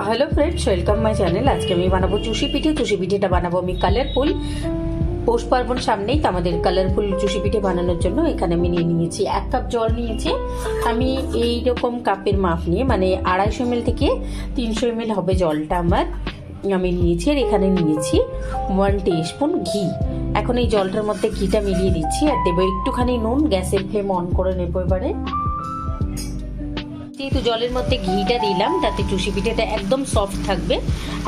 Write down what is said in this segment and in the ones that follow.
Hello friends, welcome my channel. आज के আমি বানাবো চুষি পিঠে। চুষি পিঠেটা বানাবো আমি কালারফুল। পৌষ পার্বণ সামনেই, তো আমাদের কালারফুল চুষি পিঠে বানানোর জন্য এখানে আমি নিয়ে নিয়েছি 1 কাপ জল নিয়েছি। আমি এই রকম কাপের মাপ নিয়ে, মানে 250 ml থেকে 300 ml হবে জলটা আমার, আমি নিয়েছি। আর এখানে নিয়েছি 1 টিস্পুন ঘি। এখন এই জলটার মধ্যে ঘিটা মিলিয়ে দিচ্ছি আর দেবো একটুখানি নুন। গ্যাসের ফ্লেম অন করে নেবো এবারে। যেহেতু জলের মধ্যে ঘিটা দিলাম, তাতে চুষি পিঠেটা একদম সফট থাকবে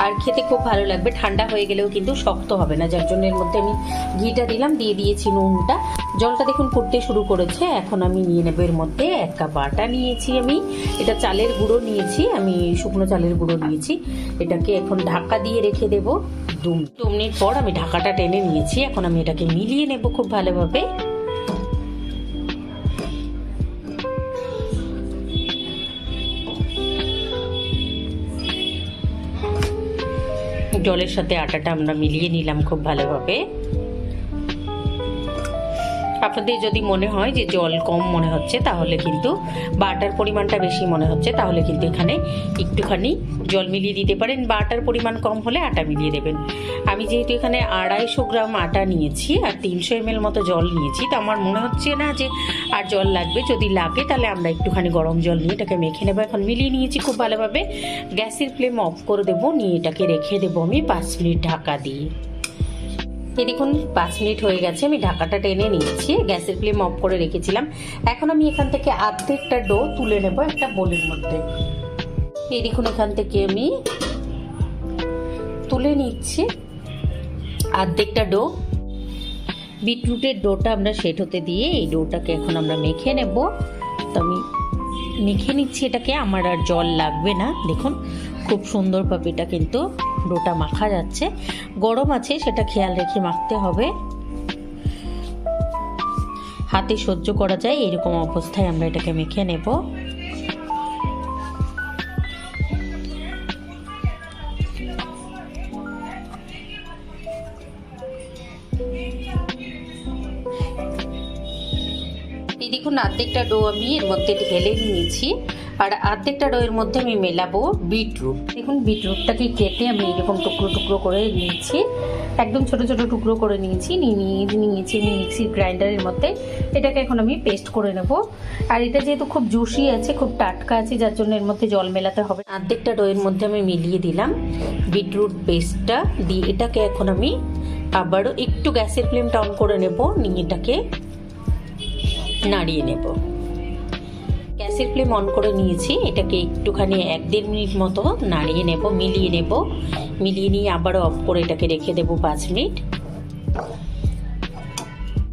আর খেতে খুব ভালো লাগবে। ঠান্ডা হয়ে গেলেও কিন্তু শক্ত হবে না, যার জন্য এর মধ্যে আমি ঘিটা দিলাম। দিয়ে দিয়েছি নুনটা। জলটা দেখুন ফুটতে শুরু করেছে। এখন আমি নিয়ে নেবো এর মধ্যে 1 কাপ আটা নিয়েছি। আমি এটা চালের গুঁড়ো নিয়েছি, আমি শুকনো চালের গুঁড়ো নিয়েছি। এটাকে এখন ঢাকা দিয়ে রেখে দেবো 2 মিনিট পর আমি ঢাকাটা টেনে নিয়েছি। এখন আমি এটাকে মিলিয়ে নেব খুব ভালোভাবে। জলের সাথে আটাটা আমরা মিলিয়ে নিলাম খুব ভালোভাবে। আপনাদের যদি মনে হয় যে জল কম মনে হচ্ছে, তাহলে কিন্তু বা আটার পরিমাণটা বেশি মনে হচ্ছে, তাহলে কিন্তু এখানে একটুখানি জল মিলিয়ে দিতে পারেন, বা আটার পরিমাণ কম হলে আটা মিলিয়ে দেবেন। আমি যেহেতু এখানে 250 গ্রাম আটা নিয়েছি আর 300 ml মতো জল নিয়েছি, তো আমার মনে হচ্ছে না যে আর জল লাগবে। যদি লাগে তাহলে আমরা একটুখানি গরম জল নিয়ে এটাকে মেখে নেবো। এখন মিলিয়ে নিয়েছি খুব ভালোভাবে। গ্যাসের ফ্লেম অফ করে দেবো, নিয়ে এটাকে রেখে দেবো আমি 5 মিনিট ঢাকা দিয়ে। এই দেখুন 5 মিনিট হয়ে গেছে, আমি ঢাকাটা টেনে নিয়েছি। গ্যাসের ফ্লেম অফ করে রেখেছিলাম। এখন আমি এখান থেকে অর্ধেকটা ডো তুলে নেব একটা বোলের মধ্যে। এই দেখুন এখান থেকে আমি তুলে নিচ্ছি অর্ধেকটা ডো। বিটরুটের ডোটা আমরা সেট হতে দিয়ে এই ডোটাকে এখন আমরা মেখে নেব। তো আমি মেখে নিচ্ছি এটাকে, আমার আর জল লাগবে না। দেখুন খুব সুন্দরভাবে এটা কিন্তু ডোটা মাখা যাচ্ছে। গরম আছে সেটা খেয়াল রেখে মাখতে হবে, হাতে সহ্য করা যায় এরকম অবস্থায় আমরা এটাকে মেখে নেব। এই দেখুন অর্ধেকটা ডো আমি এর মধ্যে ঢেলে নিয়েছি, আর অর্ধেকটা ডো এর মধ্যে আমি মেলাবো বিটরুট। দেখুন বিটরুটটাকে কেটে আমি এরকম টুকরো টুকরো করে নিয়েছি, একদম ছোট ছোট টুকরো করে নিয়েছি। নিয়েছি আমি মিক্সির গ্রাইন্ডারের মধ্যে। এটাকে এখন আমি পেস্ট করে নেব। আর এটা যেহেতু খুব জুসি আছে, খুব টাটকা আছে, যার জন্য এর মধ্যে জল মেলাতে হবে। অর্ধেকটা ডো এর মধ্যে আমি মিলিয়ে দিলাম বিটরুট পেস্টটা দিয়ে। এটাকে এখন আমি আবারও একটু গ্যাসের ফ্লেমটা অন করে নেব, নিয়ে এটাকে নাড়িয়ে নেব। গ্যাসের ফ্লেম অন করে নিয়েছি। এটাকে একটুখানি 1-1.5 মিনিট মতো নাড়িয়ে নেব, মিলিয়ে নেব। মিলিয়ে নিয়ে আবারও অফ করে এটাকে রেখে দেব 5 মিনিট।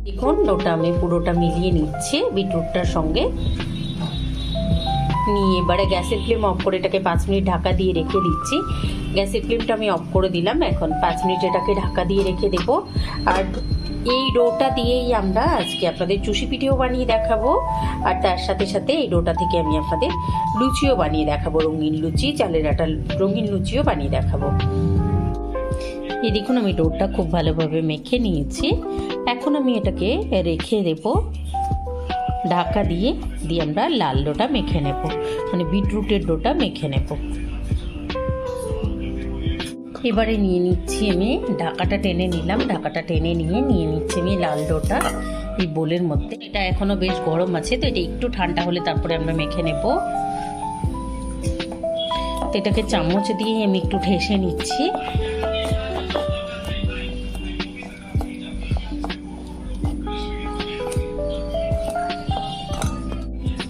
দেখুন ওটা আমি পুরোটা মিলিয়ে নিচ্ছি বিটরুটটার সঙ্গে। নিয়ে এবারে গ্যাসের ফ্লেম অফ করে এটাকে 5 মিনিট ঢাকা দিয়ে রেখে দিচ্ছি। গ্যাসের ফ্লেমটা আমি অফ করে দিলাম। এখন 5 মিনিট এটাকে ঢাকা দিয়ে রেখে দেব। আর এই ডোটা দিয়েই আমরা আজকে আপনাদের চুষি পিঠেও বানিয়ে দেখাবো, আর তার সাথে সাথে এই ডোটা থেকে আমি আপনাদের লুচিও বানিয়ে দেখাবো, রঙিন লুচি, চালের আটার রঙিন লুচিও বানিয়ে দেখাবো। এই দেখুন আমি ডোটা খুব ভালোভাবে মেখে নিয়েছি। এখন আমি এটাকে রেখে দেব ঢাকা দিয়ে। আমরা লাল ডোটা মেখে নেব, মানে বিটরুটের ডোটা মেখে নেব। এবারে নিয়ে নিচ্ছি আমি, ঢাকাটা টেনে নিলাম। ঢাকাটা টেনে নিয়ে নিচ্ছি আমি লাল ডোটা এই বোলের মধ্যে। এটা এখনো বেশ গরম আছে, তো এটা একটু ঠান্ডা হলে তারপরে আমরা মেখে নেব। তো এটাকে চামচ দিয়ে আমি একটু ঠেসে নিচ্ছি।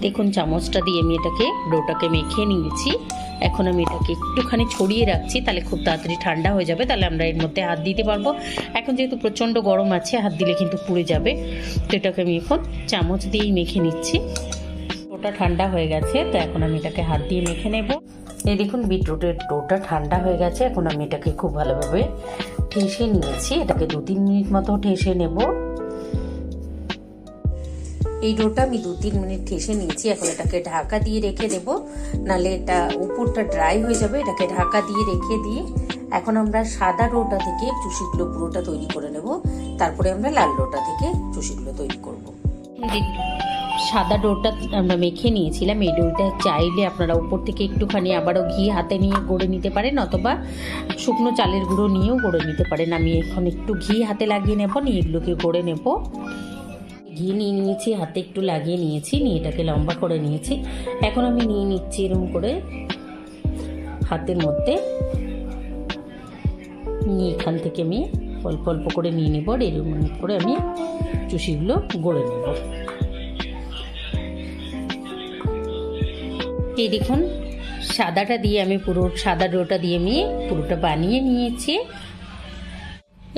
দেখুন চামচটা দিয়ে আমি এটাকে ডোটাকে মেখে নিয়েছি। এখন আমি এটাকে একটুখানি ছড়িয়ে রাখছি, তাহলে খুব তাড়াতাড়ি ঠান্ডা হয়ে যাবে, তাহলে আমরা এর মধ্যে হাত দিতে পারবো। এখন যেহেতু প্রচণ্ড গরম আছে, হাত দিলে কিন্তু পুড়ে যাবে। তো এটাকে আমি এখন চামচ দিয়েই মেখে নিচ্ছি। ডোটা ঠান্ডা হয়ে গেছে, তো এখন আমি এটাকে হাত দিয়ে মেখে নেব। এই দেখুন বিটরুটের ডোটা ঠান্ডা হয়ে গেছে। এখন আমি এটাকে খুব ভালোভাবে ঠেসে নিয়েছি। এটাকে 2-3 মিনিট মতো ঠেসে নেব। এই ডোটা আমি 2-3 মিনিট ঠেসে নিয়েছি। এখন এটাকে ঢাকা দিয়ে রেখে দেব, নাহলে এটা উপরটা ড্রাই হয়ে যাবে। এটাকে ঢাকা দিয়ে রেখে দিয়ে এখন আমরা সাদা ডোটা থেকে চুষিগুলো পুরোটা তৈরি করে নেব। তারপরে আমরা লাল ডোটা থেকে চুষিগুলো তৈরি করব। সাদা ডোটা আমরা মেখে নিয়েছিলাম, এই ডোটা চাইলে আপনারা উপর থেকে একটুখানি আবারও ঘি হাতে নিয়ে গড়ে নিতে পারেন, অথবা শুকনো চালের গুঁড়ো নিয়েও গড়ে নিতে পারেন। আমি এখন একটু ঘি হাতে লাগিয়ে নেব, নিয়ে এগুলোকে গড়ে নেব। ঘি নিয়ে নিয়েছি, হাতে একটু লাগিয়ে নিয়েছি, নিয়ে এটাকে লম্বা করে নিয়েছি। এখন আমি নিয়ে নিচ্ছি এরকম করে হাতের মধ্যে, নিয়ে এখান থেকে আমি অল্প অল্প করে নিয়ে নেব, এরকম করে আমি চুষিগুলো গড়ে নেব। এই দেখুন সাদাটা দিয়ে আমি পুরো সাদা ডোটা দিয়ে আমি পুরোটা বানিয়ে নিয়েছি।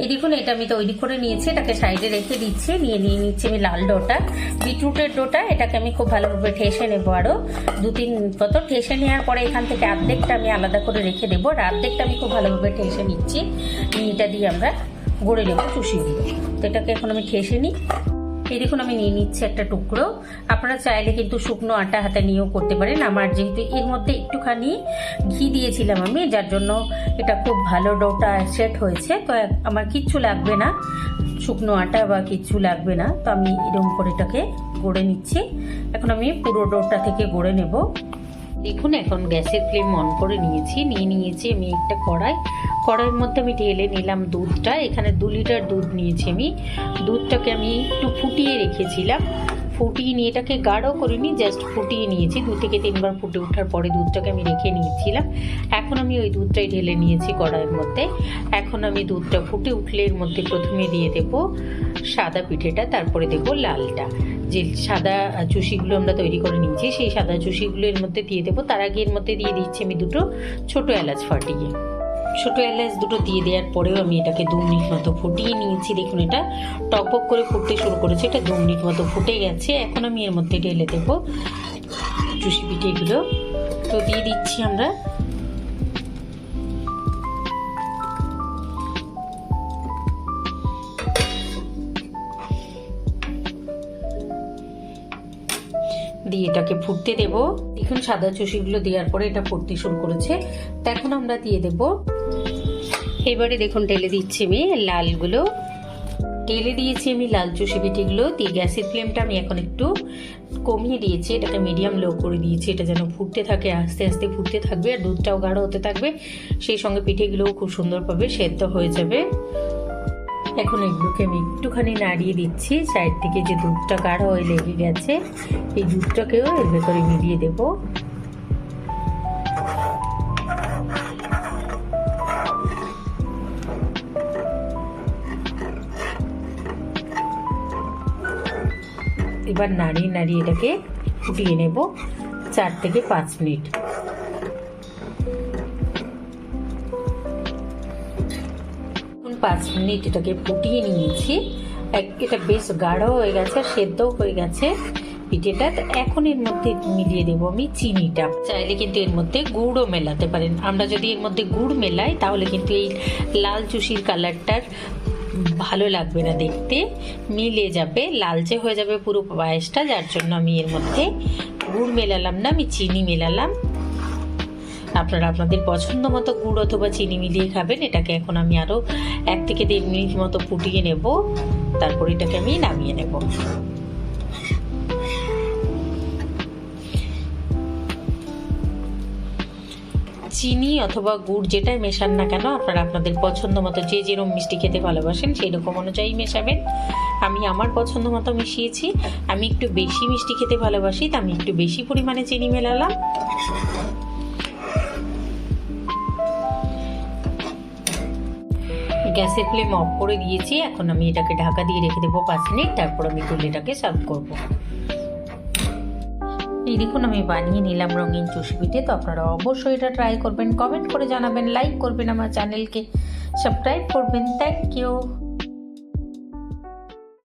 এই দেখুন এটা আমি তৈরি করে নিয়েছি, এটাকে সাইডে রেখে দিচ্ছি। নিয়ে নিচ্ছি আমি লাল ডোটা, বিটরুটের ডোটা। এটাকে আমি খুব ভালোভাবে ঠেসে নেবো, আরও 2-3 মতো ঠেসে নেওয়ার পরে এখান থেকে অর্ধেকটা আমি আলাদা করে রেখে দেবো, আর অর্ধেকটা আমি খুব ভালোভাবে ঠেসে নিচ্ছি। নিয়ে এটা দিয়ে আমরা গড়ে নেবো চুষি দিয়ে। তো এটাকে এখন আমি ঠেসে নিই। এই দেখুন আমি নিয়ে নিচ্ছি একটা টুকরো। আপনারা চাইলে কিন্তু শুকনো আটা হাতে নিয়েও করতে পারেন। আমার যেহেতু এর মধ্যে একটুখানি ঘি দিয়েছিলাম আমি, যার জন্য এটা খুব ভালো ডোটা সেট হয়েছে। তো আমার কিচ্ছু লাগবে না, শুকনো আটা বা কিচ্ছু লাগবে না। তো আমি এরকম করে এটাকে গড়ে নিচ্ছি। এখন আমি পুরো ডোটা থেকে গড়ে নেব। দেখুন এখন গ্যাসের ফ্লেম অন করে নিয়েছি, নিয়েছি আমি একটা কড়াইয়ের মধ্যে আমি ঢেলে নিলাম দুধটা। এখানে 2 লিটার দুধ নিয়েছি আমি। দুধটাকে আমি একটু ফুটিয়ে রেখেছিলাম, ফুটিয়ে নিয়ে এটাকে গাঢ় করিনি, জাস্ট ফুটিয়ে নিয়েছি। 2 থেকে 3 বার ফুটে ওঠার পরে দুধটাকে আমি রেখে নিয়েছিলাম। এখন আমি ওই দুধটাই ঢেলে নিয়েছি কড়াইয়ের মধ্যে। এখন আমি দুধটা ফুটে উঠলে এর মধ্যে প্রথমে দিয়ে দেব সাদা পিঠেটা, তারপরে দেব লালটা। যে সাদা চুষিগুলো আমরা তৈরি করে নিয়েছি সেই সাদা চুষিগুলো এর মধ্যে দিয়ে দেবো। তার আগে এর মধ্যে দিয়ে দিচ্ছি আমি 2 ছোটো এলাচ ফাটিয়ে। ছোটো এলাচ 2 দিয়ে দেওয়ার পরেও আমি এটাকে 2 মিনিট মতো ফুটিয়ে নিয়েছি। দেখুন এটা টকবক করে ফুটতে শুরু করেছে, এটা 2 মিনিট মতো ফুটে গেছে। এখন আমি এর মধ্যে ঢেলে দেবো চুষি পিঠেগুলো। তো দিয়ে দিচ্ছি আমরা। দিয়ে এটাকে ফুটতে দেব। দেখুন সাদা চুষিগুলো দেওয়ার পরে এটা ফুটতে শুরু করেছে। তো এখন আমরা দিয়ে দেব, এবারে দেখুন ঢেলে দিচ্ছি আমি লালগুলো। ঢেলে দিয়েছি আমি লাল চুষি পিঠেগুলো দিয়ে। গ্যাসের ফ্লেমটা আমি এখন একটু কমিয়ে দিয়েছি, এটাকে মিডিয়াম লো করে দিয়েছি। এটা যেন ফুটতে থাকে, আস্তে আস্তে ফুটতে থাকবে, আর দুধটাও গাঢ় হতে থাকবে। সেই সঙ্গে পিঠেগুলোও খুব সুন্দরভাবে সেদ্ধ হয়ে যাবে। এখন এগুলোকে আমি একটুখানি নাড়িয়ে দিচ্ছি। সাইড থেকে যে দুধটা গাঢ় হয়ে লেগে গেছে, এই দুধটাকেও এর ভেতরে মিলিয়ে দেব। এবার নাড়িয়ে এটাকে ফুটিয়ে নেব 4 থেকে 5 মিনিট। 5 মিনিট এটাকে ফুটিয়ে নিয়েছি। এটা বেশ গাঢ় হয়ে গেছে, সেদ্ধ হয়ে গেছে পিঠেটা। এখন এর মধ্যে মিলিয়ে দেবো আমি চিনিটা। চাইলে কিন্তু এর মধ্যে গুড়ও মেলাতে পারেন। আমরা যদি এর মধ্যে গুড় মেলাই তাহলে কিন্তু এই লাল চুষির কালারটার ভালো লাগবে না দেখতে, মিলে যাবে, লালচে হয়ে যাবে পুরো পায়েসটা। যার জন্য আমি এর মধ্যে গুড় মেলালাম না, আমি চিনি মেলালাম। আপনারা আপনাদের পছন্দ মতো গুড় অথবা চিনি মিলিয়ে খাবেন। এটাকে এখন আমি আরও 1 থেকে 1.5 মিনিট মতো ফুটিয়ে নেব, তারপর এটাকে আমি নামিয়ে নেব। চিনি অথবা গুড় যেটাই মেশান না কেন, আপনারা আপনাদের পছন্দ মতো যে যেরকম মিষ্টি খেতে ভালোবাসেন সেই রকম অনুযায়ী মেশাবেন। আমি আমার পছন্দ মতো মিশিয়েছি। আমি একটু বেশি মিষ্টি খেতে ভালোবাসি, তা আমি একটু বেশি পরিমাণে চিনি মেলালাম। গ্যাসের ফ্লেম অফ করে দিয়েছি। এখন আমি এটাকে ঢাকা দিয়ে রেখে দেবো 5 মিনিট, তারপর আমি তুলে এটাকে সার্ভ করব। এই দেখুন আমি বানিয়ে নিলাম রঙিন চুষি পিঠে। তো আপনারা অবশ্যই এটা ট্রাই করবেন, কমেন্ট করে জানাবেন, লাইক করবেন, আমার চ্যানেলকে সাবস্ক্রাইব করবেন। Thank you.